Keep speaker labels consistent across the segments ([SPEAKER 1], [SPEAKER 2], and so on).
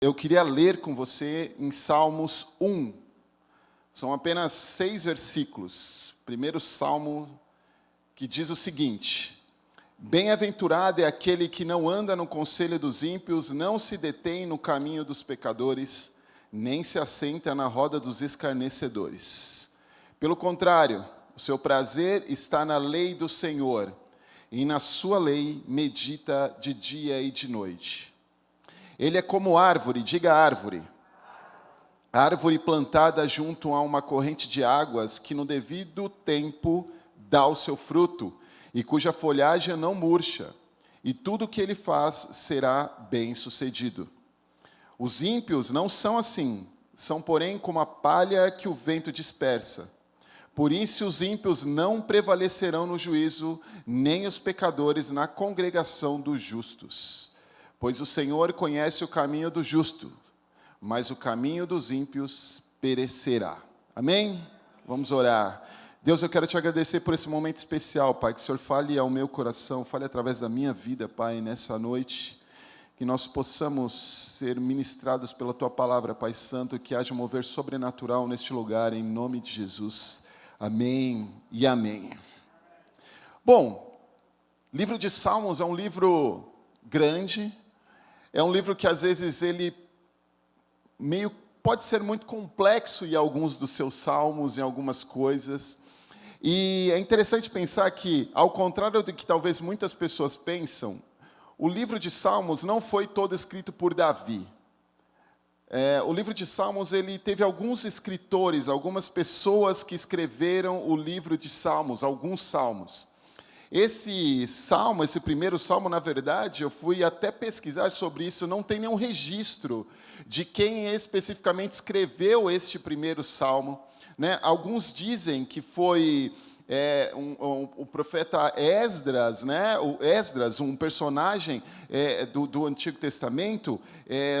[SPEAKER 1] Eu queria ler com você em Salmos 1. São apenas 6 versículos. Primeiro salmo que diz o seguinte: Bem-aventurado é aquele que não anda no conselho dos ímpios, não se detém no caminho dos pecadores, nem se assenta na roda dos escarnecedores. Pelo contrário, o seu prazer está na lei do Senhor, e na sua lei medita de dia e de noite. Ele é como árvore, diga árvore. Árvore plantada junto a uma corrente de águas, que no devido tempo dá o seu fruto, e cuja folhagem não murcha, e tudo o que ele faz será bem-sucedido. Os ímpios não são assim, são, porém, como a palha que o vento dispersa. Por isso os ímpios não prevalecerão no juízo, nem os pecadores na congregação dos justos. Pois o Senhor conhece o caminho do justo, mas o caminho dos ímpios perecerá. Amém? Vamos orar. Deus, eu quero te agradecer por esse momento especial, Pai, que o Senhor fale ao meu coração, fale através da minha vida, Pai, nessa noite, que nós possamos ser ministrados pela Tua palavra, Pai Santo, que haja um mover sobrenatural neste lugar, em nome de Jesus. Amém e amém. Bom, livro de Salmos é um livro grande, é um livro que às vezes ele pode ser muito complexo em alguns dos seus salmos, em algumas coisas. E é interessante pensar que, ao contrário do que talvez muitas pessoas pensam, o livro de Salmos não foi todo escrito por Davi. O livro de Salmos ele teve alguns escritores, algumas pessoas que escreveram o livro de Salmos, alguns salmos. Esse salmo, esse primeiro salmo, na verdade, eu fui até pesquisar sobre isso, não tem nenhum registro de quem especificamente escreveu este primeiro salmo, né? Alguns dizem que foi o profeta Esdras, né? O Esdras, um personagem do Antigo Testamento,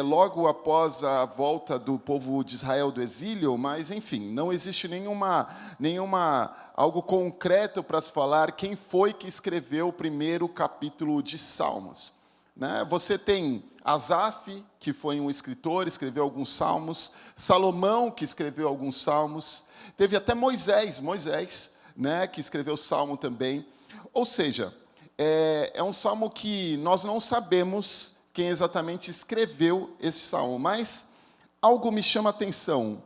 [SPEAKER 1] logo após a volta do povo de Israel do exílio, mas, enfim, não existe nenhuma algo concreto para se falar quem foi que escreveu o primeiro capítulo de Salmos. Né? Você tem Asaf, que foi um escritor, escreveu alguns salmos, Salomão, que escreveu alguns salmos, teve até Moisés, né, que escreveu salmo também. Ou seja, é um salmo que nós não sabemos quem exatamente escreveu esse salmo, mas algo me chama a atenção.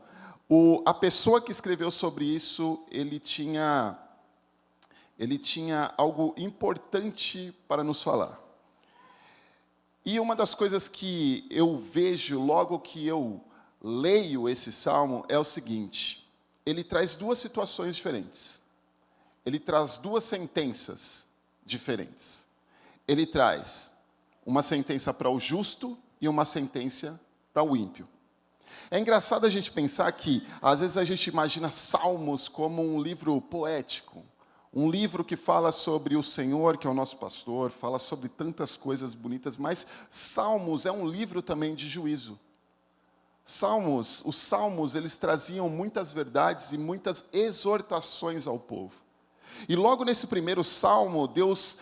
[SPEAKER 1] A pessoa que escreveu sobre isso, ele tinha algo importante para nos falar. E uma das coisas que eu vejo logo que eu leio esse salmo é o seguinte: ele traz duas situações diferentes. Ele traz duas sentenças diferentes. Ele traz uma sentença para o justo e uma sentença para o ímpio. É engraçado a gente pensar que, às vezes, a gente imagina Salmos como um livro poético, um livro que fala sobre o Senhor, que é o nosso pastor, fala sobre tantas coisas bonitas, mas Salmos é um livro também de juízo. Os Salmos, eles traziam muitas verdades e muitas exortações ao povo. E logo nesse primeiro salmo, Deus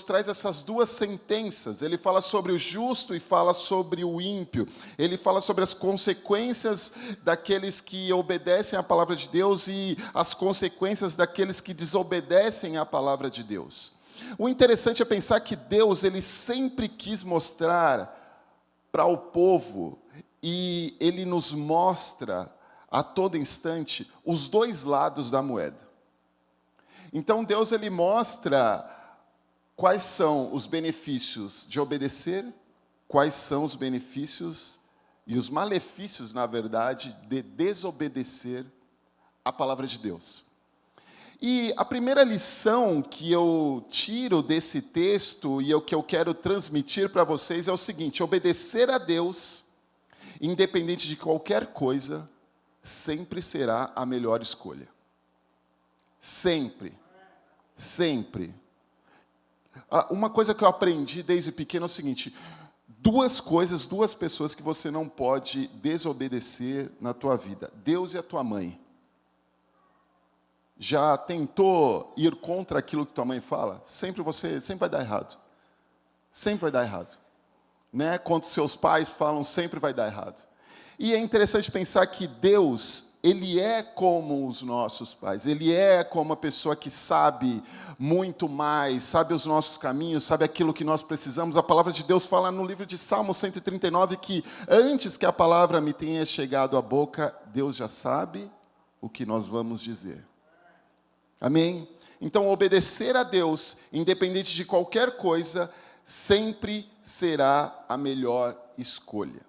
[SPEAKER 1] traz essas duas sentenças. Ele fala sobre o justo e fala sobre o ímpio. Ele fala sobre as consequências daqueles que obedecem à palavra de Deus e as consequências daqueles que desobedecem à palavra de Deus. O interessante é pensar que Deus ele sempre quis mostrar para o povo, e ele nos mostra a todo instante os dois lados da moeda. Então Deus ele mostra quais são os benefícios de obedecer, quais são os benefícios e os malefícios, na verdade, de desobedecer a palavra de Deus. E a primeira lição que eu tiro desse texto e que eu quero transmitir para vocês é o seguinte: obedecer a Deus, independente de qualquer coisa, sempre será a melhor escolha. Sempre. Sempre. Uma coisa que eu aprendi desde pequeno é o seguinte: duas pessoas que você não pode desobedecer na tua vida: Deus e a tua mãe. Já tentou ir contra aquilo que tua mãe fala? Sempre vai dar errado. Sempre vai dar errado. né? Quando seus pais falam, sempre vai dar errado. E é interessante pensar que Deus, Ele é como os nossos pais. Ele é como a pessoa que sabe muito mais, sabe os nossos caminhos, sabe aquilo que nós precisamos. A palavra de Deus fala no livro de Salmo 139 que antes que a palavra me tenha chegado à boca, Deus já sabe o que nós vamos dizer. Amém? Então, obedecer a Deus, independente de qualquer coisa, sempre será a melhor escolha.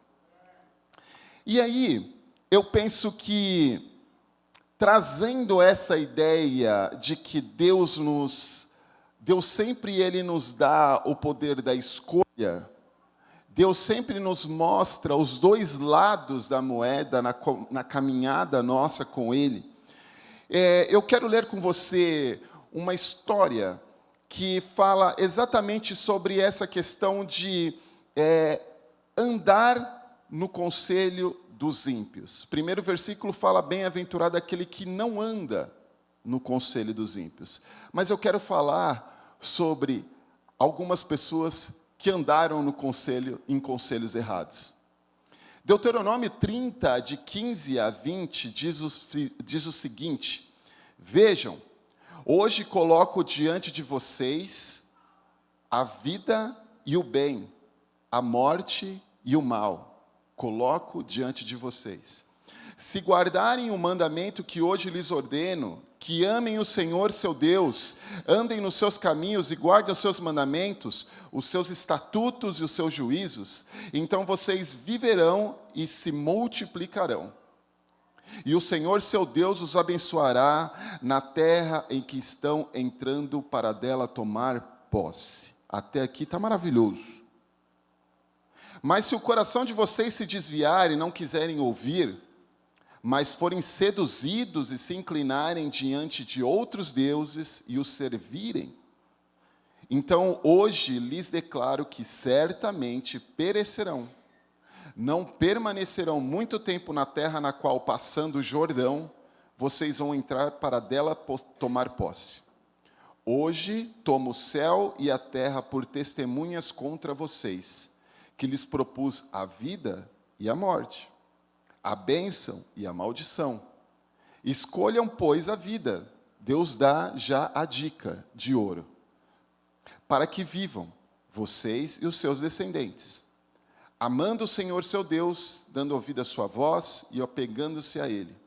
[SPEAKER 1] E aí, eu penso que, trazendo essa ideia de que Deus sempre Ele nos dá o poder da escolha, Deus sempre nos mostra os dois lados da moeda na caminhada nossa com Ele. Eu quero ler com você uma história que fala exatamente sobre essa questão de andar no conselho dos ímpios. Primeiro versículo fala, bem-aventurado aquele que não anda no conselho dos ímpios. Mas eu quero falar sobre algumas pessoas que andaram em conselhos errados. Deuteronômio 30, de 15 a 20, diz o seguinte, vejam, hoje coloco diante de vocês a vida e o bem, a morte e o mal. Coloco diante de vocês. Se guardarem o mandamento que hoje lhes ordeno, que amem o Senhor seu Deus, andem nos seus caminhos e guardem os seus mandamentos, os seus estatutos e os seus juízos, então vocês viverão e se multiplicarão. E o Senhor seu Deus os abençoará na terra em que estão entrando para dela tomar posse. Até aqui está maravilhoso. Mas se o coração de vocês se desviar e não quiserem ouvir, mas forem seduzidos e se inclinarem diante de outros deuses e os servirem, então hoje lhes declaro que certamente perecerão. Não permanecerão muito tempo na terra na qual, passando o Jordão, vocês vão entrar para dela tomar posse. Hoje tomo o céu e a terra por testemunhas contra vocês, que lhes propus a vida e a morte, a bênção e a maldição. Escolham, pois, a vida. Deus dá já a dica de ouro, para que vivam, vocês e os seus descendentes, amando o Senhor seu Deus, dando ouvido à sua voz e apegando-se a Ele.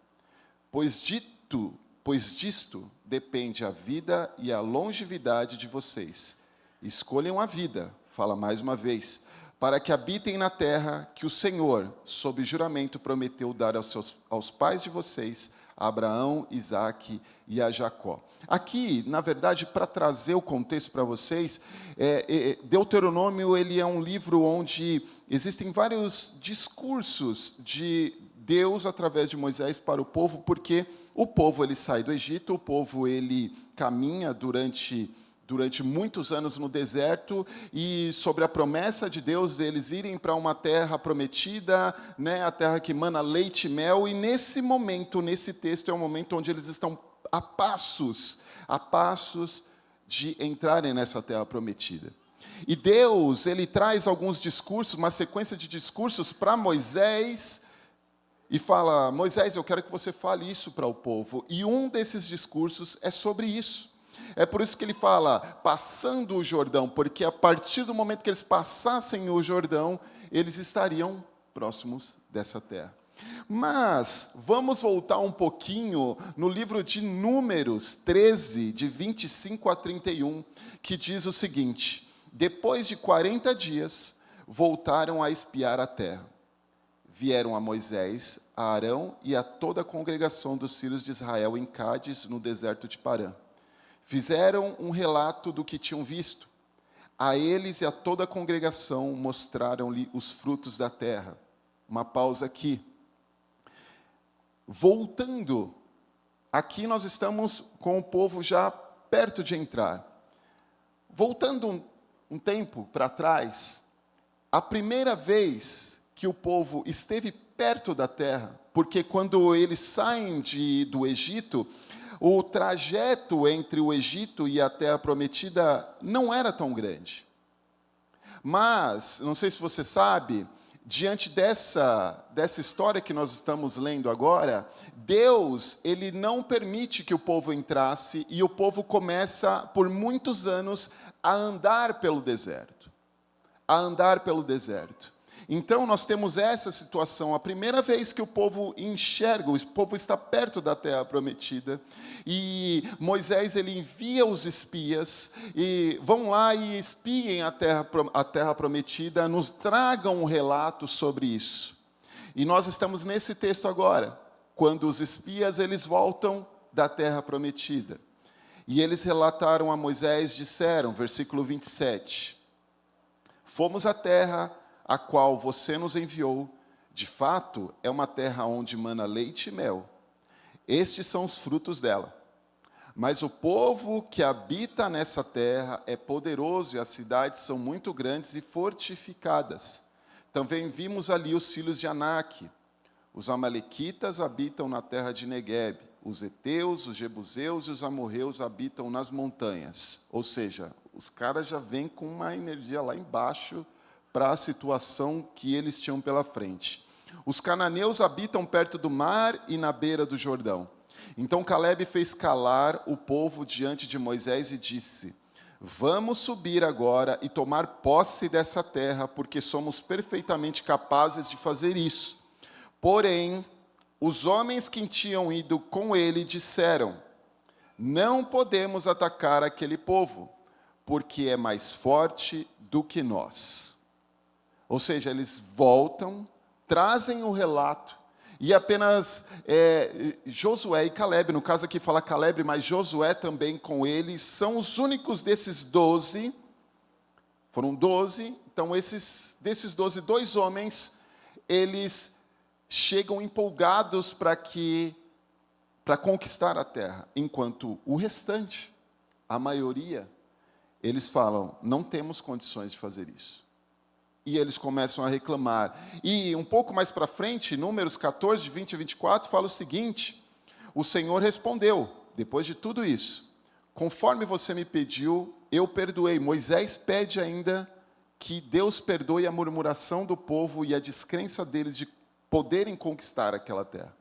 [SPEAKER 1] Pois disto depende a vida e a longevidade de vocês. Escolham a vida, fala mais uma vez, para que habitem na terra que o Senhor, sob juramento, prometeu dar aos pais de vocês, a Abraão, Isaque e a Jacó. Aqui, na verdade, para trazer o contexto para vocês, Deuteronômio ele é um livro onde existem vários discursos de Deus através de Moisés para o povo, porque o povo ele sai do Egito, o povo ele caminha durante muitos anos no deserto, e sobre a promessa de Deus deles irem para uma terra prometida, né, a terra que mana leite e mel, e nesse momento, nesse texto, é o momento onde eles estão a passos de entrarem nessa terra prometida. E Deus, ele traz alguns discursos, uma sequência de discursos para Moisés, e fala, Moisés, eu quero que você fale isso para o povo. E um desses discursos é sobre isso. É por isso que ele fala, passando o Jordão, porque a partir do momento que eles passassem o Jordão, eles estariam próximos dessa terra. Mas vamos voltar um pouquinho no livro de Números 13, de 25 a 31, que diz o seguinte, depois de 40 dias, voltaram a espiar a terra. Vieram a Moisés, a Arão e a toda a congregação dos filhos de Israel em Cádiz, no deserto de Parã. Fizeram um relato do que tinham visto. A eles e a toda a congregação mostraram-lhe os frutos da terra. Uma pausa aqui. Voltando, aqui nós estamos com o povo já perto de entrar. Voltando um tempo para trás, a primeira vez que o povo esteve perto da terra, porque quando eles saem do Egito, o trajeto entre o Egito e a Terra Prometida não era tão grande. Mas, não sei se você sabe, diante dessa história que nós estamos lendo agora, Deus, ele não permite que o povo entrasse, e o povo começa, por muitos anos, a andar pelo deserto. A andar pelo deserto. Então, nós temos essa situação, a primeira vez que o povo enxerga, o povo está perto da terra prometida, e Moisés ele envia os espias, e vão lá e espiem a terra prometida, nos tragam um relato sobre isso. E nós estamos nesse texto agora, quando os espias eles voltam da terra prometida. E eles relataram a Moisés, disseram, versículo 27, fomos à terra a qual você nos enviou, de fato, é uma terra onde mana leite e mel. Estes são os frutos dela. Mas o povo que habita nessa terra é poderoso e as cidades são muito grandes e fortificadas. Também vimos ali os filhos de Anak. Os amalequitas habitam na terra de Negueb. Os heteus, os jebuseus e os amorreus habitam nas montanhas. Ou seja, os caras já vêm com uma energia lá embaixo para a situação que eles tinham pela frente. Os cananeus habitam perto do mar e na beira do Jordão. Então Calebe fez calar o povo diante de Moisés e disse, vamos subir agora e tomar posse dessa terra, porque somos perfeitamente capazes de fazer isso. Porém, os homens que tinham ido com ele disseram, não podemos atacar aquele povo, porque é mais forte do que nós. Ou seja, eles voltam, trazem o relato, e apenas Josué e Calebe, no caso aqui fala Calebe, mas Josué também com eles, são os únicos desses 12, foram 12, então desses 12, 2 homens, eles chegam empolgados para conquistar a terra, enquanto o restante, a maioria, eles falam, não temos condições de fazer isso. E eles começam a reclamar. E um pouco mais para frente, Números 14, 20 e 24, fala o seguinte, o Senhor respondeu, depois de tudo isso, conforme você me pediu, eu perdoei. Moisés pede ainda que Deus perdoe a murmuração do povo e a descrença deles de poderem conquistar aquela terra.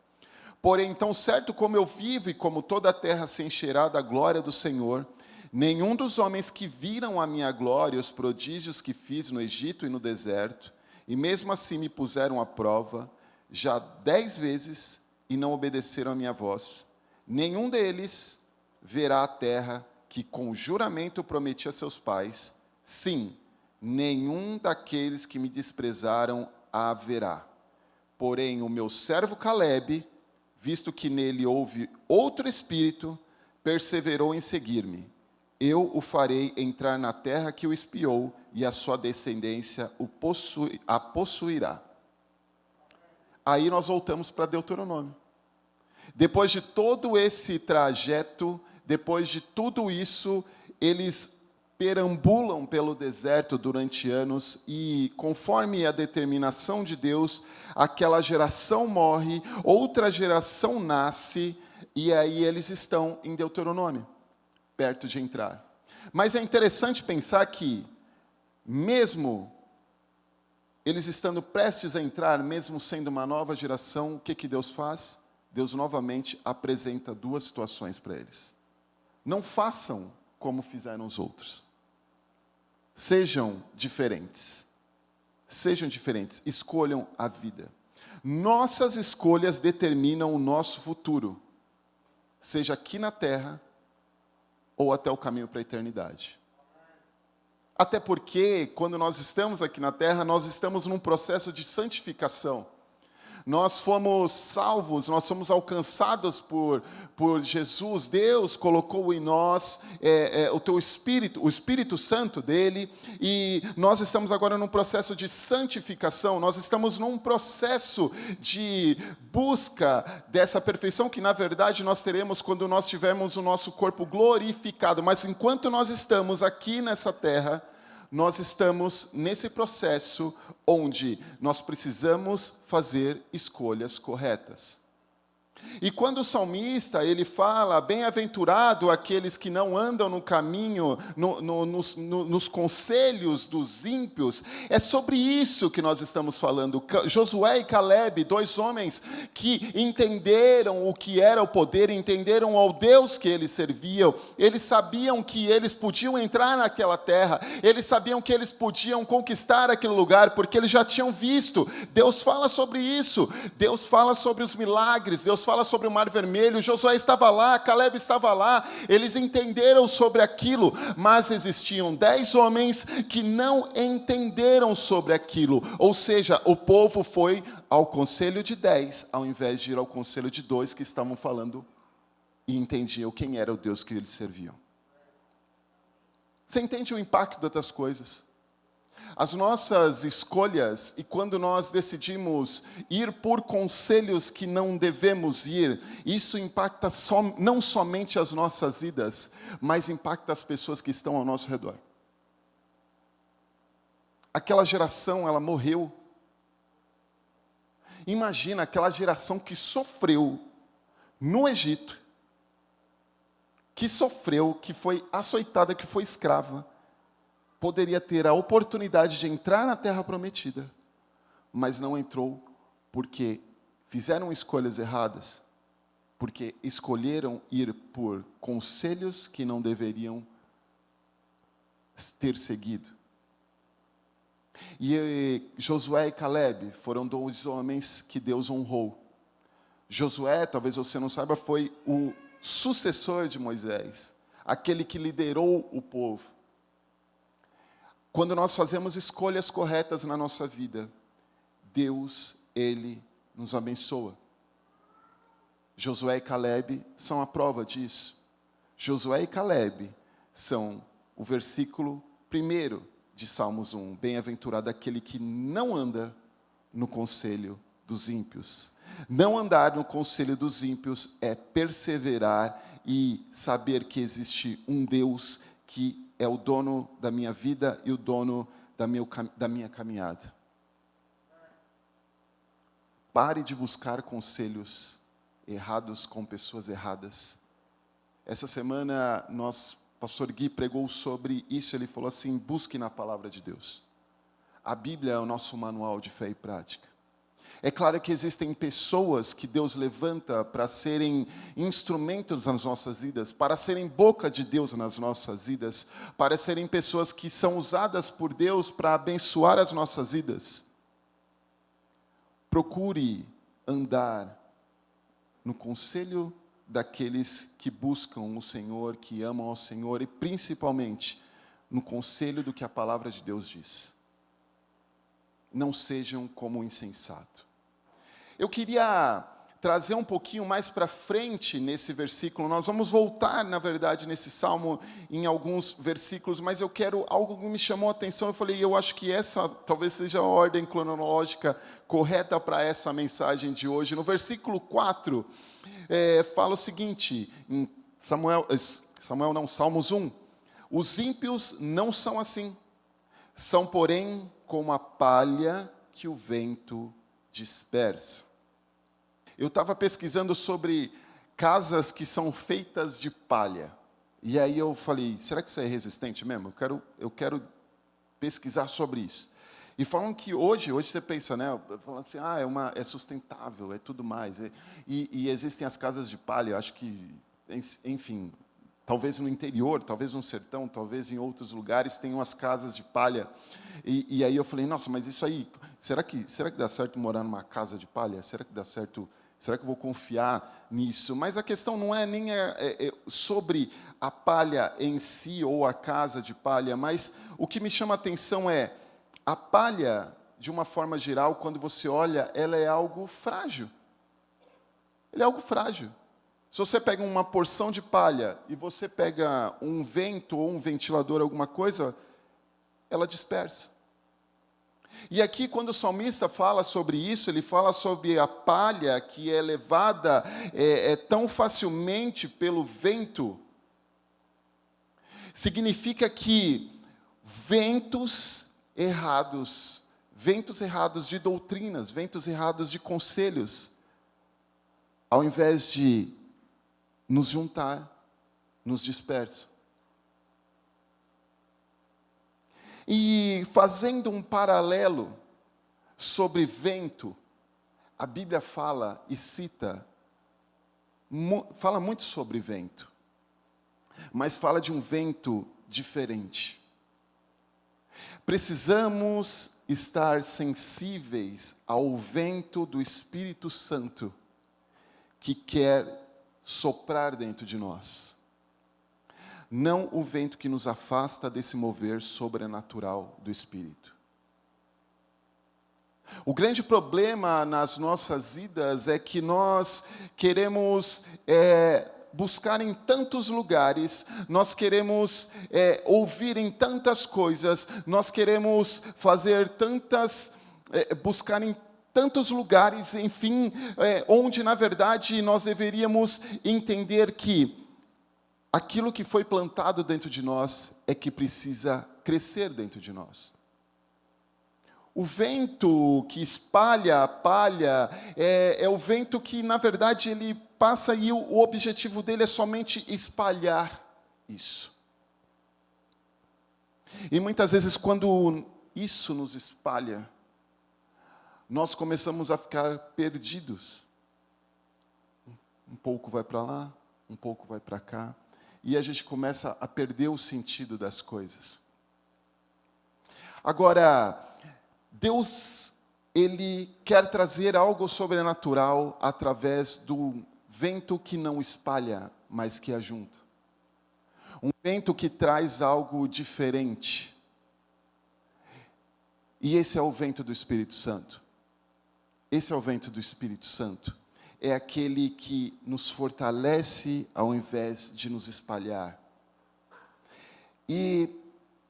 [SPEAKER 1] Porém, tão certo como eu vivo e como toda a terra se encherá da glória do Senhor, nenhum dos homens que viram a minha glória e os prodígios que fiz no Egito e no deserto, e mesmo assim me puseram à prova, já 10 vezes, e não obedeceram a minha voz, nenhum deles verá a terra que com juramento prometi a seus pais, sim, nenhum daqueles que me desprezaram a verá. Porém, o meu servo Calebe, visto que nele houve outro espírito, perseverou em seguir-me. Eu o farei entrar na terra que o espiou, e a sua descendência a possuirá. Aí nós voltamos para Deuteronômio. Depois de todo esse trajeto, depois de tudo isso, eles perambulam pelo deserto durante anos, e conforme a determinação de Deus, aquela geração morre, outra geração nasce, e aí eles estão em Deuteronômio, perto de entrar. Mas é interessante pensar que, mesmo eles estando prestes a entrar, mesmo sendo uma nova geração, o que Deus faz? Deus novamente apresenta 2 situações para eles. Não façam como fizeram os outros. Sejam diferentes. Sejam diferentes. Escolham a vida. Nossas escolhas determinam o nosso futuro. Seja aqui na terra, ou até o caminho para a eternidade. Até porque, quando nós estamos aqui na terra, nós estamos num processo de santificação. Nós fomos salvos, nós somos alcançados por Jesus. Deus colocou em nós o Espírito Santo dele, e nós estamos agora num processo de santificação, nós estamos num processo de busca dessa perfeição, que na verdade nós teremos quando nós tivermos o nosso corpo glorificado. Mas enquanto nós estamos aqui nessa terra, nós estamos nesse processo onde nós precisamos fazer escolhas corretas. E quando o salmista, ele fala, bem-aventurado aqueles que não andam no caminho, nos conselhos dos ímpios, é sobre isso que nós estamos falando. Josué e Calebe, 2 homens que entenderam o que era o poder, entenderam ao Deus que eles serviam, eles sabiam que eles podiam entrar naquela terra, eles sabiam que eles podiam conquistar aquele lugar, porque eles já tinham visto. Deus fala sobre isso, Deus fala sobre os milagres, Deus fala sobre o Mar Vermelho. Josué estava lá, Calebe estava lá, eles entenderam sobre aquilo, mas existiam 10 homens que não entenderam sobre aquilo, ou seja, o povo foi ao conselho de 10, ao invés de ir ao conselho de 2 que estavam falando e entendiam quem era o Deus que eles serviam. Você entende o impacto das coisas? As nossas escolhas, e quando nós decidimos ir por conselhos que não devemos ir, isso impacta não somente as nossas vidas, mas impacta as pessoas que estão ao nosso redor. Aquela geração, ela morreu. Imagina aquela geração que sofreu no Egito, que sofreu, que foi açoitada, que foi escrava, poderia ter a oportunidade de entrar na terra prometida, mas não entrou porque fizeram escolhas erradas, porque escolheram ir por conselhos que não deveriam ter seguido. E Josué e Calebe foram 2 homens que Deus honrou. Josué, talvez você não saiba, foi o sucessor de Moisés, aquele que liderou o povo. Quando nós fazemos escolhas corretas na nossa vida, Deus, Ele nos abençoa. Josué e Calebe são a prova disso. Josué e Calebe são o versículo 1 de Salmos 1. Bem-aventurado aquele que não anda no conselho dos ímpios. Não andar no conselho dos ímpios é perseverar e saber que existe um Deus que é o dono da minha vida e o dono da minha caminhada. Pare de buscar conselhos errados com pessoas erradas. Essa semana, pastor Gui pregou sobre isso, ele falou assim, busque na palavra de Deus. A Bíblia é o nosso manual de fé e prática. É claro que existem pessoas que Deus levanta para serem instrumentos nas nossas vidas, para serem boca de Deus nas nossas vidas, para serem pessoas que são usadas por Deus para abençoar as nossas vidas. Procure andar no conselho daqueles que buscam o Senhor, que amam ao Senhor, e principalmente no conselho do que a palavra de Deus diz. Não sejam como o insensato. Eu queria trazer um pouquinho mais para frente nesse versículo. Nós vamos voltar, na verdade, nesse salmo em alguns versículos, mas eu quero algo que me chamou a atenção. Eu falei, eu acho que essa talvez seja a ordem cronológica correta para essa mensagem de hoje. No versículo 4, fala o seguinte, em Salmos 1. Os ímpios não são assim, são, porém, como a palha que o vento dispersa. Eu estava pesquisando sobre casas que são feitas de palha. E aí eu falei, será que isso é resistente mesmo? Eu quero pesquisar sobre isso. E falam que hoje você pensa, né? Falando assim, é sustentável, é tudo mais. E existem as casas de palha, acho que, enfim, talvez no interior, talvez no sertão, talvez em outros lugares tenham as casas de palha. E aí eu falei, nossa, mas isso aí, será que dá certo morar numa casa de palha? Será que dá certo? Será que eu vou confiar nisso? Mas a questão não é nem sobre a palha em si ou a casa de palha, mas o que me chama a atenção é a palha, de uma forma geral, quando você olha, ela é algo frágil. Ela é algo frágil. Se você pega uma porção de palha e você pega um vento ou um ventilador, alguma coisa, ela dispersa. E aqui, quando o salmista fala sobre isso, ele fala sobre a palha que é levada tão facilmente pelo vento. Significa que ventos errados de doutrinas, ventos errados de conselhos, ao invés de nos juntar, nos dispersam. E fazendo um paralelo sobre vento, a Bíblia fala e cita, fala muito sobre vento, mas fala de um vento diferente. Precisamos estar sensíveis ao vento do Espírito Santo que quer soprar dentro de nós. Não o vento que nos afasta desse mover sobrenatural do Espírito. O grande problema nas nossas vidas é que nós queremos buscar em tantos lugares, nós queremos ouvir em tantas coisas, nós queremos fazer buscar em tantos lugares, enfim, onde na verdade nós deveríamos entender que aquilo que foi plantado dentro de nós é que precisa crescer dentro de nós. O vento que espalha a palha é o vento que, na verdade, ele passa e o objetivo dele é somente espalhar isso. E muitas vezes, quando isso nos espalha, nós começamos a ficar perdidos. Um pouco vai para lá, um pouco vai para cá. E a gente começa a perder o sentido das coisas. Agora, Deus, Ele quer trazer algo sobrenatural através do vento que não espalha, mas que ajunta. Um vento que traz algo diferente. E esse é o vento do Espírito Santo. Esse é o vento do Espírito Santo. É aquele que nos fortalece ao invés de nos espalhar. E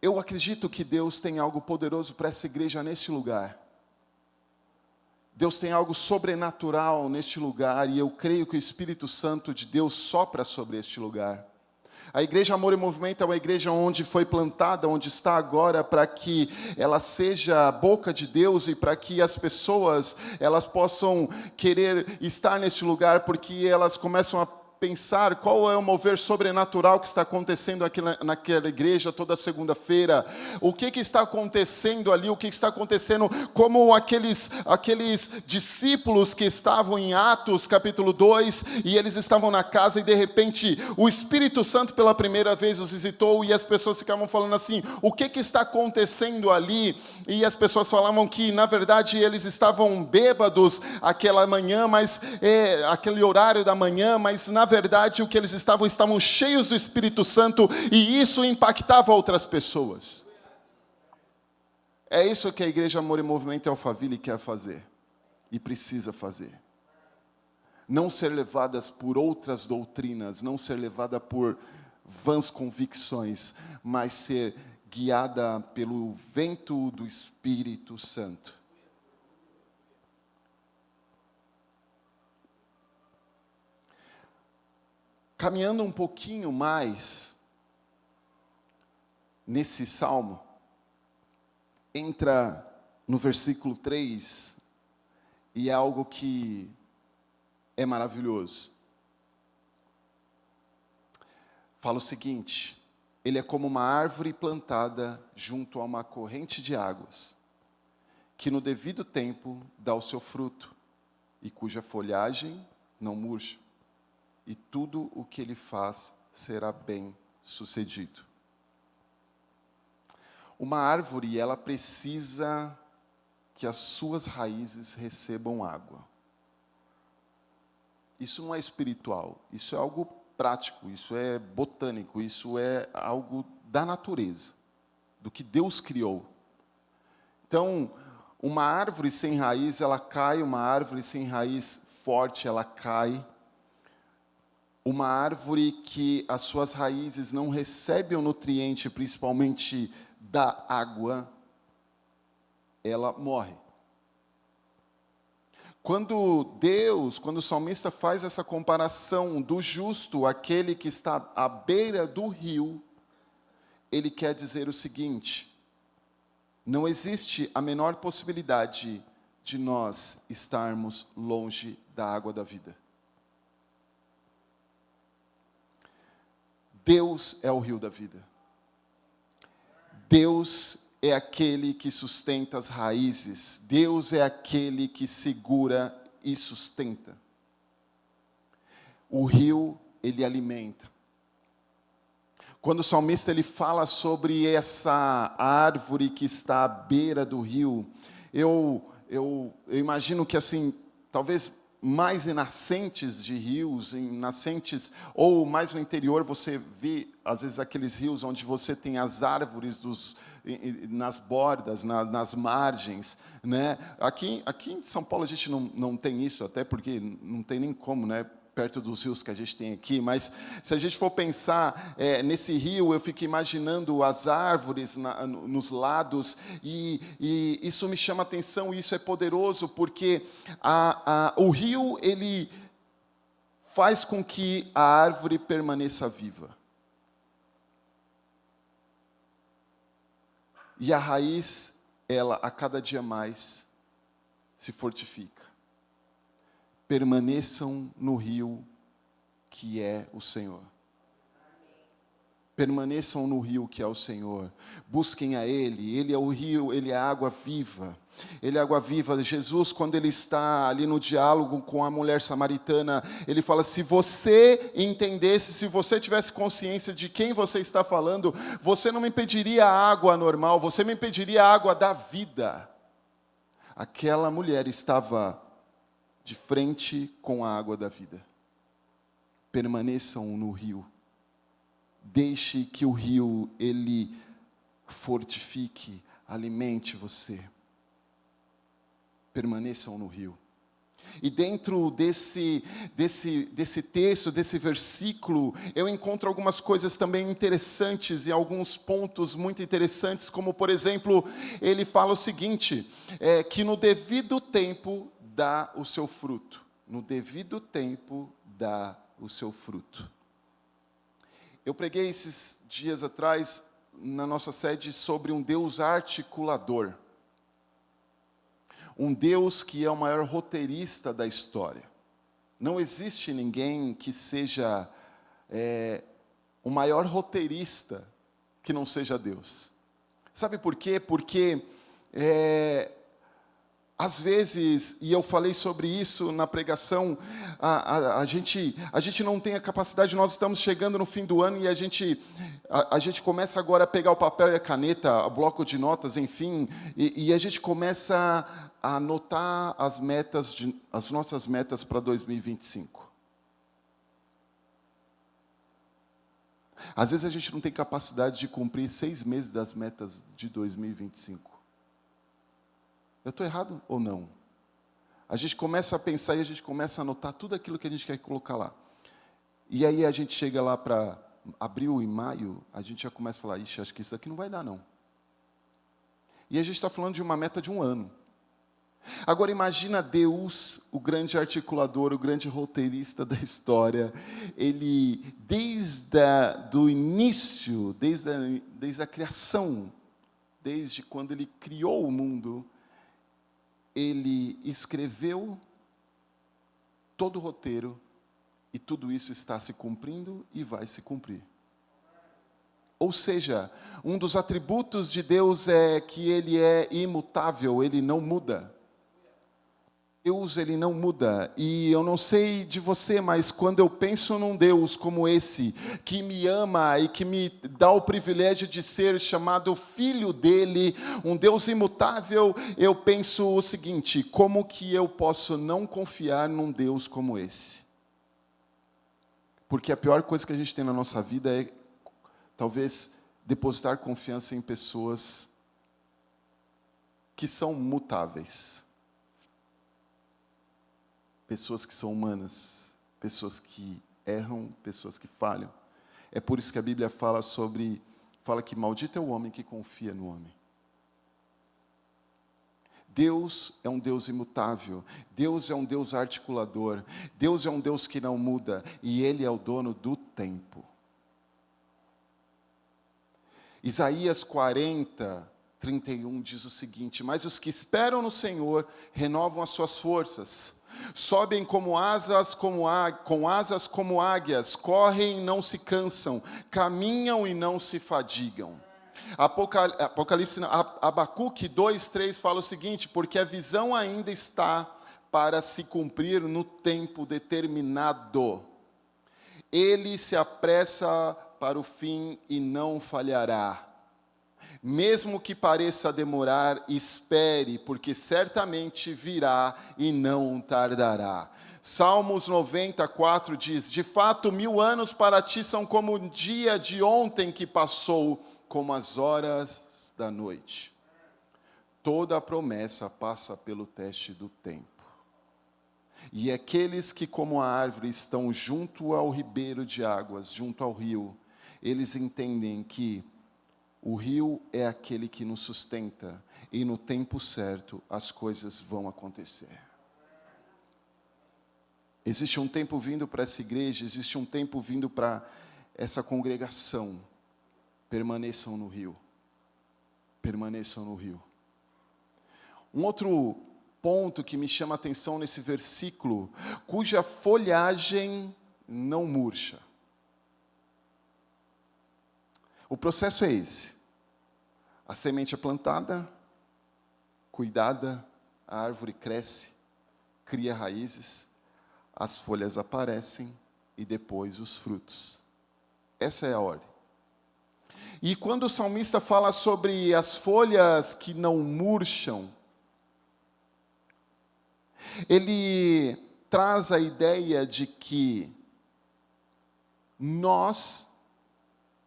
[SPEAKER 1] eu acredito que Deus tem algo poderoso para essa igreja neste lugar. Deus tem algo sobrenatural neste lugar, e eu creio que o Espírito Santo de Deus sopra sobre este lugar. A Igreja Amor e Movimento é uma igreja onde foi plantada, onde está agora, para que ela seja a boca de Deus e para que as pessoas elas possam querer estar neste lugar, porque elas começam a pensar qual é o mover sobrenatural que está acontecendo aqui naquela igreja toda segunda-feira. O que está acontecendo ali, o que está acontecendo, como aqueles discípulos que estavam em Atos capítulo 2, e eles estavam na casa e de repente o Espírito Santo pela primeira vez os visitou e as pessoas ficavam falando assim, o que está acontecendo ali? E as pessoas falavam que na verdade eles estavam bêbados aquela manhã, mas aquele horário da manhã, mas na verdade o que eles estavam cheios do Espírito Santo, e isso impactava outras pessoas. É isso que a Igreja Amor e Movimento em Alphaville quer fazer e precisa fazer. Não ser levadas por outras doutrinas, não ser levada por vãs convicções, mas ser guiada pelo vento do Espírito Santo. Caminhando um pouquinho mais nesse salmo, entra no versículo 3, e é algo que é maravilhoso. Fala o seguinte: ele é como uma árvore plantada junto a uma corrente de águas, que no devido tempo dá o seu fruto, e cuja folhagem não murcha. E tudo o que ele faz será bem sucedido. Uma árvore, ela precisa que as suas raízes recebam água. Isso não é espiritual, isso é algo prático, isso é botânico, isso é algo da natureza, do que Deus criou. Então, uma árvore sem raiz, ela cai, uma árvore sem raiz forte, ela cai. Uma árvore que as suas raízes não recebem o nutriente, principalmente da água, ela morre. Quando o salmista faz essa comparação do justo, aquele que está à beira do rio, ele quer dizer o seguinte: não existe a menor possibilidade de nós estarmos longe da água da vida. Deus é o rio da vida. Deus é aquele que sustenta as raízes. Deus é aquele que segura e sustenta. O rio, ele alimenta. Quando o salmista ele fala sobre essa árvore que está à beira do rio, eu imagino que assim, talvez mais em nascentes de rios, em nascentes, ou mais no interior, você vê, às vezes, aqueles rios onde você tem as árvores nas bordas, nas margens, né? Aqui em São Paulo a gente não tem isso, até porque não tem nem como, né? Perto dos rios que a gente tem aqui, mas se a gente for pensar nesse rio, eu fico imaginando as árvores nos lados, e isso me chama atenção, e isso é poderoso, porque o rio, ele faz com que a árvore permaneça viva. E a raiz, ela, a cada dia mais, se fortifica. Permaneçam no rio que é o Senhor. Permaneçam no rio que é o Senhor. Busquem a Ele é o rio, Ele é a água viva. Ele é a água viva. Jesus, quando Ele está ali no diálogo com a mulher samaritana, Ele fala, se você entendesse, se você tivesse consciência de quem você está falando, você não me pediria a água normal, você me pediria a água da vida. Aquela mulher estava de frente com a água da vida. Permaneçam no rio. Deixe que o rio, ele fortifique, alimente você. Permaneçam no rio. E dentro desse texto, desse versículo, eu encontro algumas coisas também interessantes e alguns pontos muito interessantes, como, por exemplo, ele fala o seguinte, que no devido tempo dá o seu fruto. No devido tempo dá o seu fruto. Eu preguei esses dias atrás, na nossa sede, sobre um Deus articulador. Um Deus que é o maior roteirista da história. Não existe ninguém que seja o maior roteirista que não seja Deus. Sabe por quê? Porque às vezes, e eu falei sobre isso na pregação, a gente não tem a capacidade, nós estamos chegando no fim do ano e a gente começa agora a pegar o papel e a caneta, o bloco de notas, enfim, e a gente começa a anotar as nossas metas para 2025. Às vezes a gente não tem capacidade de cumprir 6 meses das metas de 2025. Eu estou errado ou não? A gente começa a pensar e a gente começa a anotar tudo aquilo que a gente quer colocar lá. E aí a gente chega lá para abril e maio, a gente já começa a falar, ixi, acho que isso aqui não vai dar não. E a gente está falando de uma meta de 1 ano. Agora imagina Deus, o grande articulador, o grande roteirista da história. Ele, desde o início, desde a criação, desde quando Ele criou o mundo, Ele escreveu todo o roteiro e tudo isso está se cumprindo e vai se cumprir. Ou seja, um dos atributos de Deus é que Ele é imutável, Ele não muda. Deus, Ele não muda, e eu não sei de você, mas quando eu penso num Deus como esse, que me ama e que me dá o privilégio de ser chamado filho dEle, um Deus imutável, eu penso o seguinte, como que eu posso não confiar num Deus como esse? Porque a pior coisa que a gente tem na nossa vida é, talvez, depositar confiança em pessoas que são mutáveis. Pessoas que são humanas, pessoas que erram, pessoas que falham. É por isso que a Bíblia fala que maldito é o homem que confia no homem. Deus é um Deus imutável, Deus é um Deus articulador, Deus é um Deus que não muda, e Ele é o dono do tempo. Isaías 40, 31 diz o seguinte, mas os que esperam no Senhor renovam as suas forças. Sobem com asas como águias, correm e não se cansam, caminham e não se fadigam. Apocalipse, Abacuque 2:3 fala o seguinte: porque a visão ainda está para se cumprir no tempo determinado. Ele se apressa para o fim e não falhará. Mesmo que pareça demorar, espere, porque certamente virá e não tardará. Salmos 94 diz: de fato, 1000 anos para ti são como o dia de ontem que passou, como as horas da noite. Toda a promessa passa pelo teste do tempo. E aqueles que, como a árvore, estão junto ao ribeiro de águas, junto ao rio, eles entendem que o rio é aquele que nos sustenta, e no tempo certo as coisas vão acontecer. Existe um tempo vindo para essa igreja, existe um tempo vindo para essa congregação. Permaneçam no rio. Permaneçam no rio. Um outro ponto que me chama a atenção nesse versículo: cuja folhagem não murcha. O processo é esse: a semente é plantada, cuidada, a árvore cresce, cria raízes, as folhas aparecem e depois os frutos. Essa é a ordem. E quando o salmista fala sobre as folhas que não murcham, ele traz a ideia de que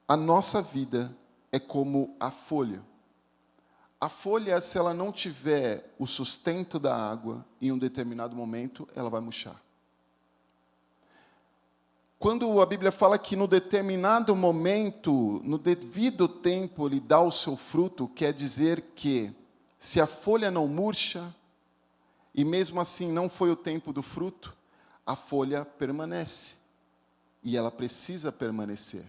[SPEAKER 1] a nossa vida é como a folha. A folha, se ela não tiver o sustento da água, em um determinado momento, ela vai murchar. Quando a Bíblia fala que no determinado momento, no devido tempo, ele dá o seu fruto, quer dizer que, se a folha não murcha, e mesmo assim não foi o tempo do fruto, a folha permanece. E ela precisa permanecer.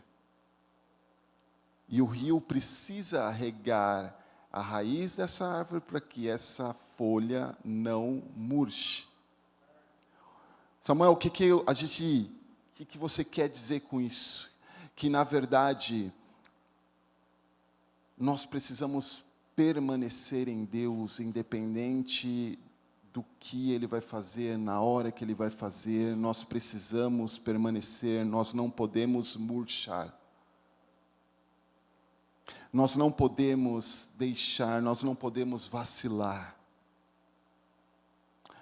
[SPEAKER 1] E o rio precisa regar a raiz dessa árvore para que essa folha não murche. Samuel, o que você quer dizer com isso? Que, na verdade, nós precisamos permanecer em Deus, independente do que Ele vai fazer, na hora que Ele vai fazer. Nós precisamos permanecer, nós não podemos murchar. Nós não podemos deixar, nós não podemos vacilar.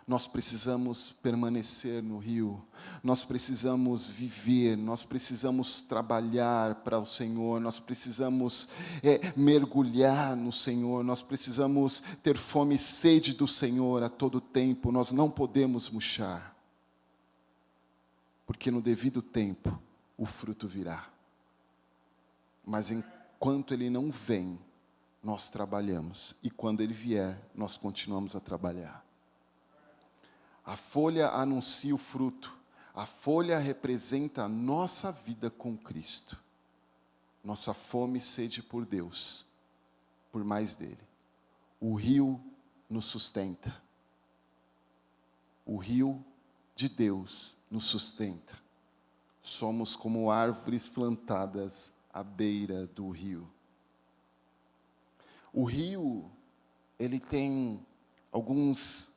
[SPEAKER 1] Nós precisamos permanecer no rio, nós precisamos viver, nós precisamos trabalhar para o Senhor, nós precisamos mergulhar no Senhor, nós precisamos ter fome e sede do Senhor a todo tempo, nós não podemos murchar, porque no devido tempo o fruto virá. Mas enquanto ele não vem, nós trabalhamos, e quando ele vier, nós continuamos a trabalhar. A folha anuncia o fruto. A folha representa a nossa vida com Cristo. Nossa fome e sede por Deus, por mais dele. O rio nos sustenta. O rio de Deus nos sustenta. Somos como árvores plantadas à beira do rio. O rio, ele tem alguns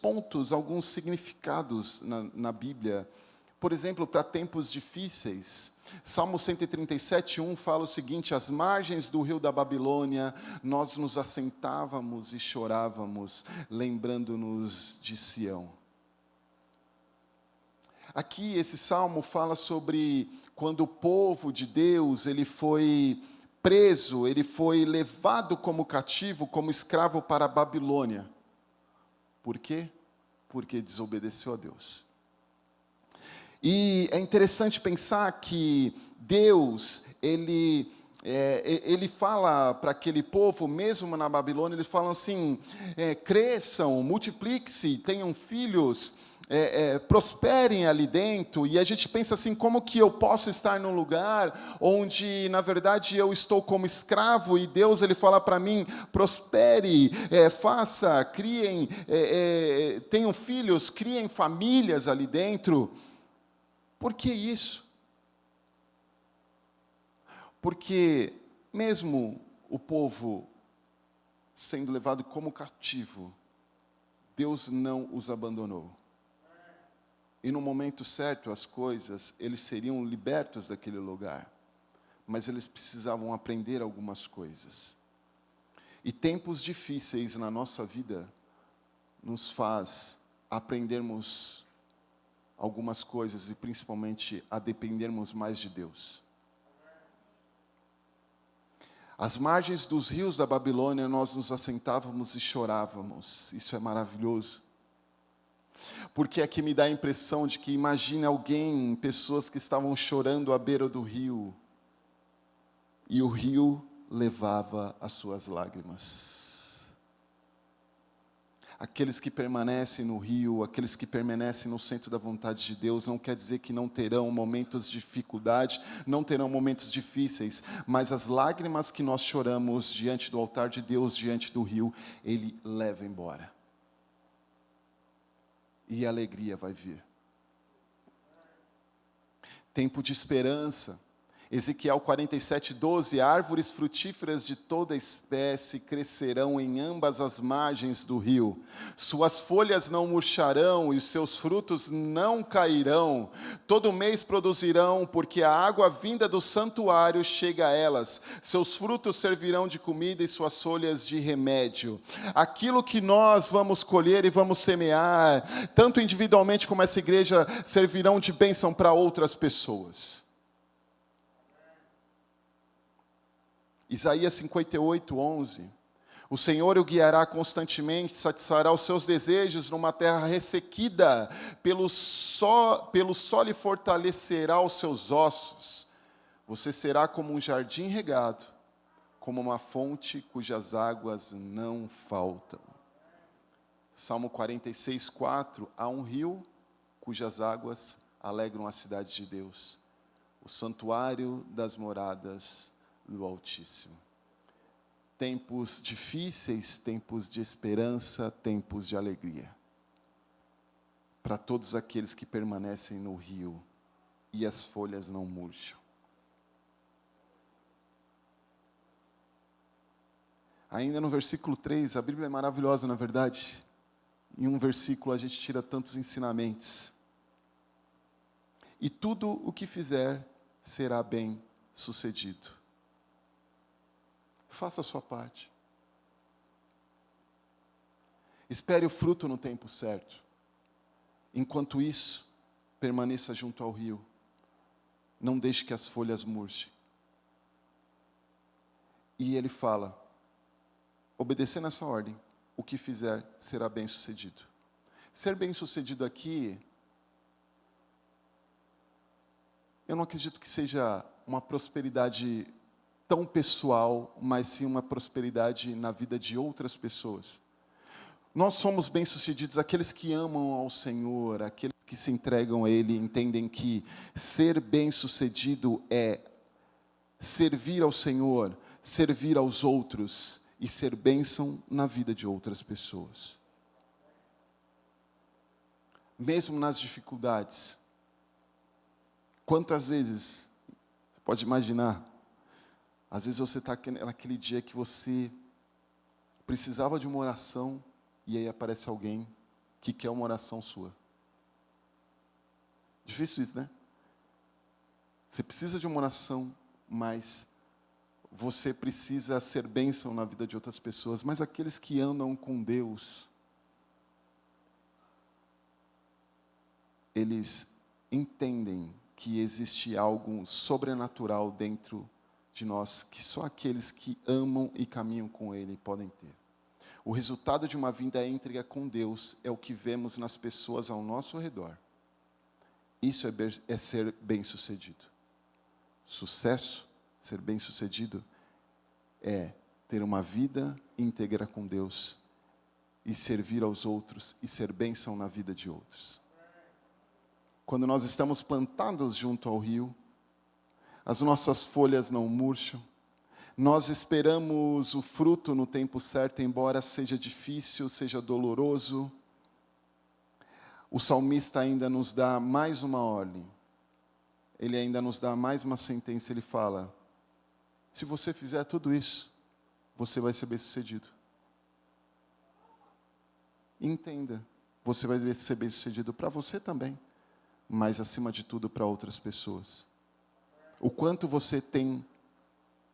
[SPEAKER 1] pontos, alguns significados na Bíblia. Por exemplo, para tempos difíceis, Salmo 137:1 fala o seguinte: às margens do rio da Babilônia, nós nos assentávamos e chorávamos, lembrando-nos de Sião. Aqui, esse salmo fala sobre quando o povo de Deus, ele foi preso, ele foi levado como cativo, como escravo para a Babilônia. Por quê? Porque desobedeceu a Deus. E é interessante pensar que Deus, ele fala para aquele povo, mesmo na Babilônia, eles falam assim: cresçam, multipliquem-se, tenham filhos, prosperem ali dentro, e a gente pensa assim, como que eu posso estar num lugar onde, na verdade, eu estou como escravo, e Deus, Ele fala para mim, prospere, faça, criem, tenham filhos, criem famílias ali dentro. Por que isso? Porque mesmo o povo sendo levado como cativo, Deus não os abandonou. E no momento certo, as coisas, eles seriam libertos daquele lugar. Mas eles precisavam aprender algumas coisas. E tempos difíceis na nossa vida nos faz aprendermos algumas coisas e principalmente a dependermos mais de Deus. Às margens dos rios da Babilônia, nós nos assentávamos e chorávamos. Isso é maravilhoso. Porque aqui me dá a impressão de que imagine alguém, pessoas que estavam chorando à beira do rio, e o rio levava as suas lágrimas. Aqueles que permanecem no rio, aqueles que permanecem no centro da vontade de Deus, não quer dizer que não terão momentos de dificuldade, não terão momentos difíceis, mas as lágrimas que nós choramos diante do altar de Deus, diante do rio, Ele leva embora. E a alegria vai vir. Tempo de esperança. Ezequiel 47:12, árvores frutíferas de toda espécie crescerão em ambas as margens do rio. Suas folhas não murcharão e os seus frutos não cairão. Todo mês produzirão, porque a água vinda do santuário chega a elas. Seus frutos servirão de comida e suas folhas de remédio. Aquilo que nós vamos colher e vamos semear, tanto individualmente como essa igreja, servirão de bênção para outras pessoas. Isaías 58:11, o Senhor o guiará constantemente, satisfará os seus desejos numa terra ressequida, pelo sol lhe fortalecerá os seus ossos. Você será como um jardim regado, como uma fonte cujas águas não faltam. Salmo 46:4, há um rio cujas águas alegram a cidade de Deus, o santuário das moradas do Altíssimo. Tempos difíceis, tempos de esperança, tempos de alegria. Para todos aqueles que permanecem no rio e as folhas não murcham. Ainda no versículo 3, a Bíblia é maravilhosa, na verdade. Em um versículo a gente tira tantos ensinamentos. E tudo o que fizer será bem sucedido. Faça a sua parte. Espere o fruto no tempo certo. Enquanto isso, permaneça junto ao rio. Não deixe que as folhas murchem. E ele fala, obedecendo essa ordem, o que fizer será bem sucedido. Ser bem sucedido aqui, eu não acredito que seja uma prosperidade tão pessoal, mas sim uma prosperidade na vida de outras pessoas. Nós somos bem-sucedidos, aqueles que amam ao Senhor, aqueles que se entregam a Ele, entendem que ser bem-sucedido é servir ao Senhor, servir aos outros e ser bênção na vida de outras pessoas. Mesmo nas dificuldades. Quantas vezes, você pode imaginar, às vezes você está naquele dia que você precisava de uma oração e aí aparece alguém que quer uma oração sua. Difícil isso, né? Você precisa de uma oração, mas você precisa ser bênção na vida de outras pessoas. Mas aqueles que andam com Deus, eles entendem que existe algo sobrenatural dentro de nós, que só aqueles que amam e caminham com Ele podem ter. O resultado de uma vida íntegra com Deus é o que vemos nas pessoas ao nosso redor. Isso é ser bem-sucedido. Sucesso, ser bem-sucedido, é ter uma vida íntegra com Deus e servir aos outros e ser bênção na vida de outros. quando nós estamos plantados junto ao rio, as nossas folhas não murcham, nós esperamos o fruto no tempo certo, embora seja difícil, seja doloroso. O salmista ainda nos dá mais uma ordem, ele ainda nos dá mais uma sentença, ele fala: se você fizer tudo isso, você vai ser bem-sucedido. Entenda, você vai ser bem-sucedido para você também, mas acima de tudo para outras pessoas. O quanto você tem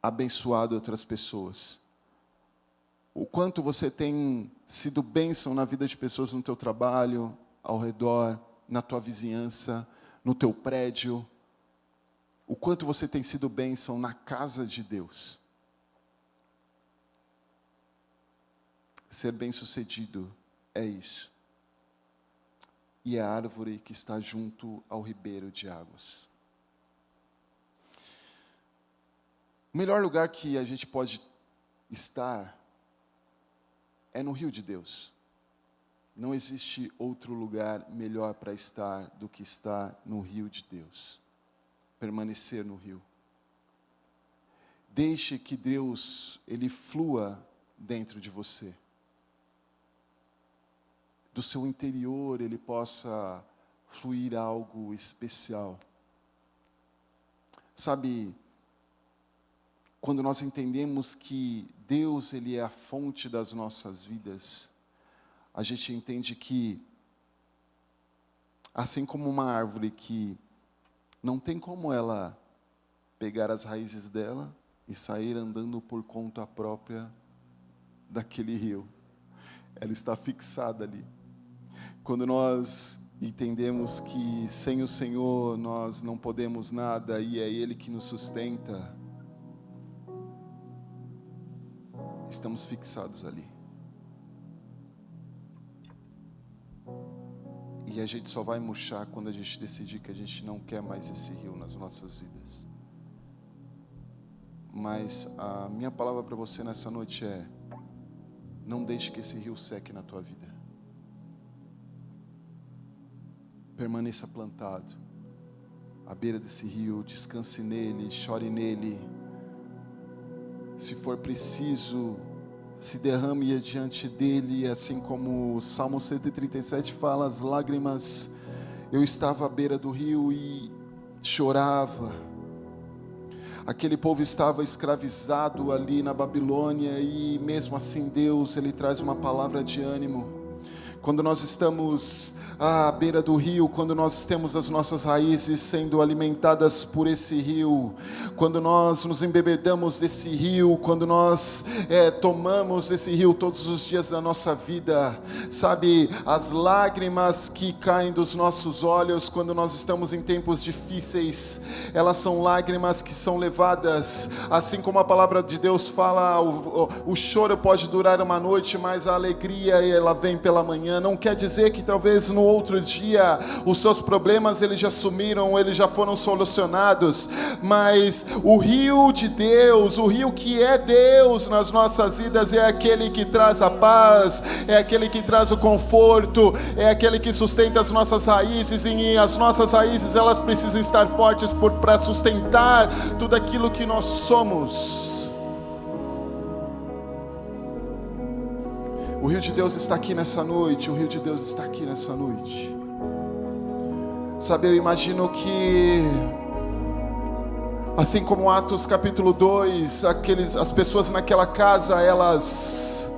[SPEAKER 1] abençoado outras pessoas, o quanto você tem sido bênção na vida de pessoas no teu trabalho, ao redor, na tua vizinhança, no teu prédio, o quanto você tem sido bênção na casa de Deus. Ser bem-sucedido é isso. E é a árvore que está junto ao ribeiro de águas. O melhor lugar que a gente pode estar é no rio de Deus. Não existe outro lugar melhor para estar do que estar no rio de Deus. Permanecer no rio. Deixe que Deus, Ele flua dentro de você. Do seu interior, Ele possa fluir algo especial. Sabe, quando nós entendemos que Deus, Ele é a fonte das nossas vidas, a gente entende que, assim como uma árvore que não tem como ela pegar as raízes dela e sair andando por conta própria daquele rio, ela está fixada ali. Quando nós entendemos que sem o Senhor nós não podemos nada e é Ele que nos sustenta, estamos fixados ali. E a gente só vai murchar quando a gente decidir que a gente não quer mais esse rio nas nossas vidas. Mas a minha palavra para você nessa noite é: não deixe que esse rio seque na tua vida. Permaneça plantado à beira desse rio, descanse nele, chore nele. Se for preciso, se derrame diante dele, assim como o Salmo 137 fala, as lágrimas, eu estava à beira do rio e chorava. Aquele povo estava escravizado ali na Babilônia e mesmo assim Deus, Ele traz uma palavra de ânimo. Quando nós estamos à beira do rio, quando nós temos as nossas raízes sendo alimentadas por esse rio, quando nós nos embebedamos desse rio, quando nós tomamos desse rio todos os dias da nossa vida, sabe, as lágrimas que caem dos nossos olhos quando nós estamos em tempos difíceis, elas são lágrimas que são levadas, assim como a palavra de Deus fala, o choro pode durar uma noite, mas a alegria ela vem pela manhã. Não quer dizer que talvez no outro dia os seus problemas eles já sumiram, eles já foram solucionados, mas o rio de Deus, o rio que é Deus nas nossas vidas é aquele que traz a paz, é aquele que traz o conforto, é aquele que sustenta as nossas raízes, e as nossas raízes elas precisam estar fortes para sustentar tudo aquilo que nós somos. O rio de Deus está aqui nessa noite, o rio de Deus está aqui nessa noite. Sabe, eu imagino que, assim como Atos capítulo 2, as pessoas naquela casa, elas...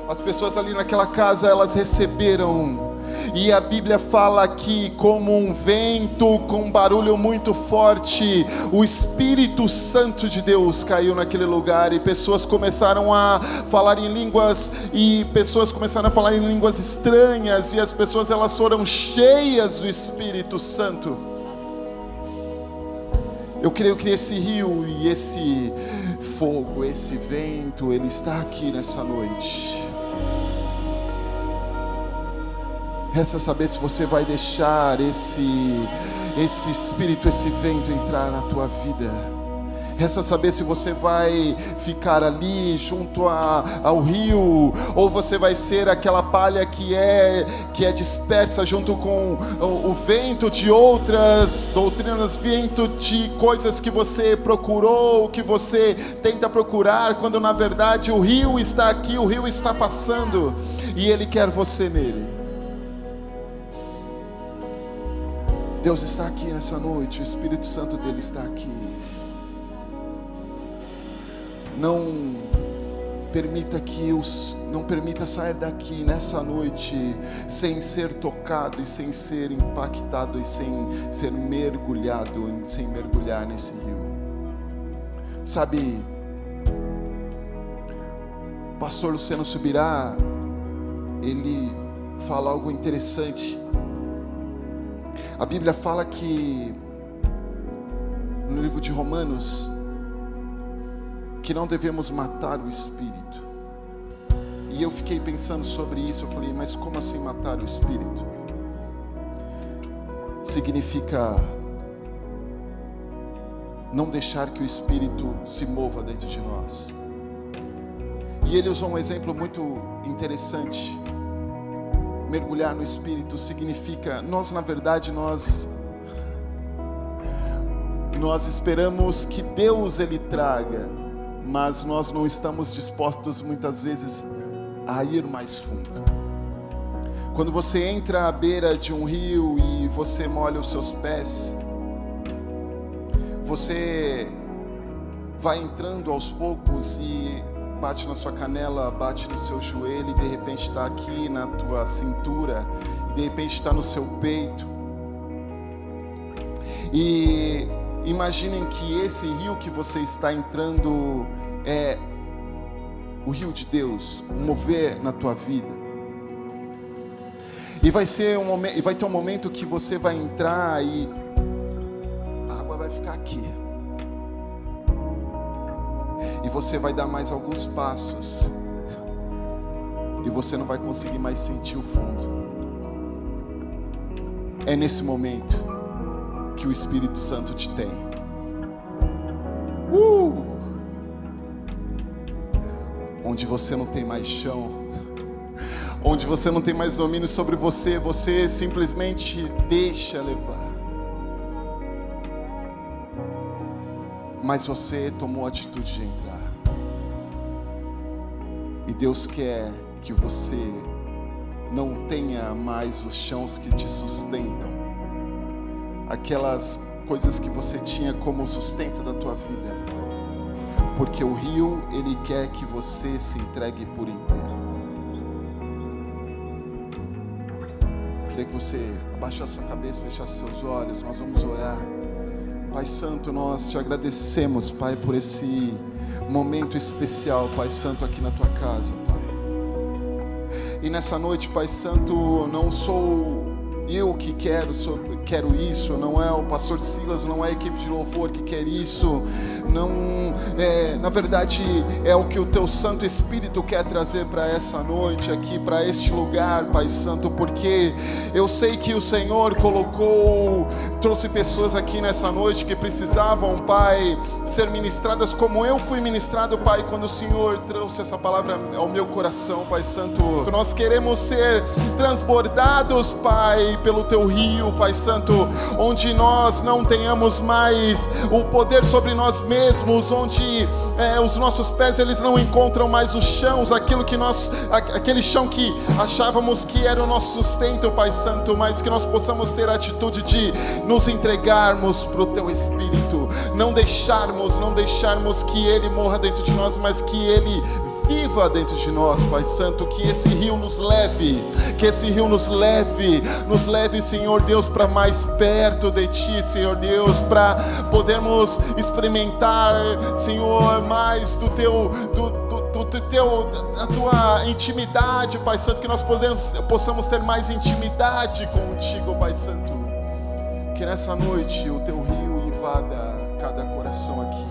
[SPEAKER 1] As pessoas ali naquela casa, elas receberam... E a Bíblia fala que como um vento com um barulho muito forte, o Espírito Santo de Deus caiu naquele lugar e pessoas começaram a falar em línguas, e pessoas começaram a falar em línguas estranhas, e as pessoas elas foram cheias do Espírito Santo. Eu creio que esse rio e esse fogo, esse vento, ele está aqui nessa noite. Resta saber se você vai deixar esse espírito, esse vento entrar na tua vida. Resta saber se você vai ficar ali junto ao rio, ou você vai ser aquela palha que é dispersa junto com o vento de outras doutrinas, vento de coisas que você procurou, que você tenta procurar, quando na verdade o rio está aqui, o rio está passando e Ele quer você nele. Deus está aqui nessa noite, o Espírito Santo dele está aqui. Não permita sair daqui nessa noite sem ser tocado e sem ser impactado e sem ser mergulhado, sem mergulhar nesse rio. Sabe, o pastor Luciano Subirá, ele fala algo interessante. A Bíblia fala que no livro de Romanos, que não devemos matar o Espírito. E eu fiquei pensando sobre isso, eu falei, mas como assim matar o Espírito? Significa não deixar que o Espírito se mova dentro de nós. E ele usou um exemplo muito interessante. Mergulhar no Espírito significa, nós esperamos que Deus ele traga, mas nós não estamos dispostos muitas vezes a ir mais fundo. Quando você entra à beira de um rio e você molha os seus pés, você vai entrando aos poucos e bate na sua canela, bate no seu joelho, e de repente está aqui na tua cintura, e de repente está no seu peito. E imaginem que esse rio que você está entrando é o rio de Deus, um mover na tua vida. E vai ter um momento que você vai entrar e a água vai ficar aqui. E você vai dar mais alguns passos e você não vai conseguir mais sentir o fundo. É nesse momento que o Espírito Santo te tem. Onde você não tem mais chão, onde você não tem mais domínio sobre você, você simplesmente deixa levar. Mas você tomou a atitude de entrar. E Deus quer que você não tenha mais os chãos que te sustentam, aquelas coisas que você tinha como sustento da tua vida, porque o rio, ele quer que você se entregue por inteiro. Queria que você abaixasse a cabeça, fechasse seus olhos, nós vamos orar. Pai Santo, nós te agradecemos, Pai, por esse momento especial, Pai Santo, aqui na tua casa, Pai. E nessa noite, Pai Santo, não sou eu que quero isso, não é o pastor Silas, não é a equipe de louvor que quer isso, não na verdade é o que o teu Santo Espírito quer trazer para essa noite aqui, para este lugar, Pai Santo, porque eu sei que o Senhor trouxe pessoas aqui nessa noite que precisavam, Pai, ser ministradas como eu fui ministrado, Pai, quando o Senhor trouxe essa palavra ao meu coração, Pai Santo. Nós queremos ser transbordados, Pai, pelo teu rio, Pai Santo, onde nós não tenhamos mais o poder sobre nós mesmos, onde os nossos pés eles não encontram mais os chãos, aquele chão que achávamos que era o nosso sustento, Pai Santo, mas que nós possamos ter a atitude de nos entregarmos para o teu Espírito, não deixarmos que ele morra dentro de nós, mas que ele viva dentro de nós, Pai Santo, que esse rio nos leve, Senhor Deus, para mais perto de Ti, Senhor Deus, para podermos experimentar, Senhor, mais a Tua intimidade, Pai Santo, que nós possamos ter mais intimidade contigo, Pai Santo, que nessa noite o Teu rio invada cada coração aqui,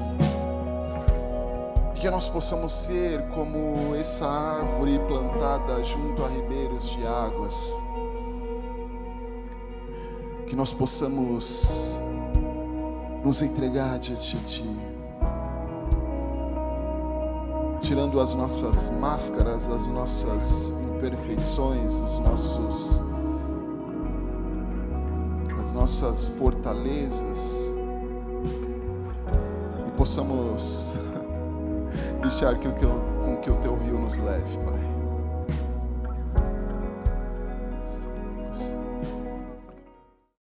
[SPEAKER 1] que nós possamos ser como essa árvore plantada junto a ribeiros de águas, que nós possamos nos entregar diante de Ti, tirando as nossas máscaras, as nossas imperfeições, as nossas fortalezas, e possamos deixar com que o Teu rio nos leve, Pai.